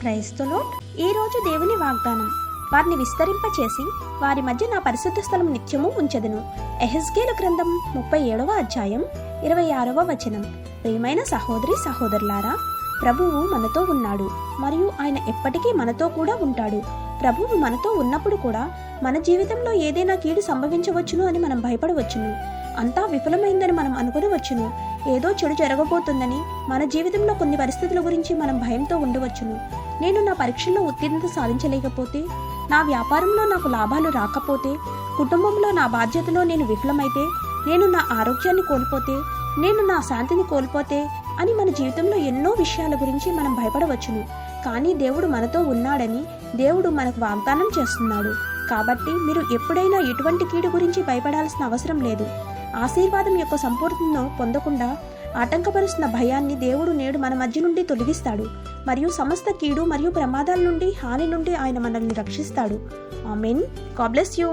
Praise the lord. ఈ రోజు దేవుని వాగ్దానం, వారిని విస్తరింపచేసి వారి మధ్య నా పరిశుద్ధ స్థలం నిత్యము ఉంచెదను. యెహెజ్కేలు గ్రంథం 37వ అధ్యాయం 26వ వచనం. ప్రియమైన సహోదరి సహోదరులారా, ప్రభువు మనతో ఉన్నాడు మరియు ఆయన ఎప్పటికీ మనతో కూడా ఉంటాడు. ప్రభువు మనతో ఉన్నప్పుడు కూడా మన జీవితంలో ఏదైనా కీడు సంభవించవచ్చును అని మనం భయపడవచ్చును. అంతా విఫలమైందని మనం అనుకోవచ్చును. ఏదో చెడు జరగబోతుందని మన జీవితంలో కొన్ని పరిస్థితుల గురించి మనం భయంతో ఉండవచ్చును. నేను నా పరీక్షల్లో ఉత్తీర్ణత సాధించలేకపోతే, నా వ్యాపారంలో నాకు లాభాలు రాకపోతే, కుటుంబంలో నా బాధ్యతలో నేను విఫలమైతే, నేను నా ఆరోగ్యాన్ని కోల్పోతే, నేను నా శాంతిని కోల్పోతే అని మన జీవితంలో ఎన్నో విషయాల గురించి మనం భయపడవచ్చును. కానీ దేవుడు మనతో ఉన్నాడని దేవుడు మనకు వాగ్దానం చేస్తున్నాడు. కాబట్టి మీరు ఎప్పుడైనా ఎటువంటి కీడు గురించి భయపడాల్సిన అవసరం లేదు. ఆశీర్వాదం యొక్క సంపూర్ణను పొందకుండా ఆటంకపరుస్తున్న భయాన్ని దేవుడు నేడు మన మధ్య నుండి తొలగిస్తాడు మరియు సమస్త కీడు మరియు ప్రమాదాల నుండి, హాని నుండి ఆయన మనల్ని రక్షిస్తాడు. ఆమేన్. God bless you.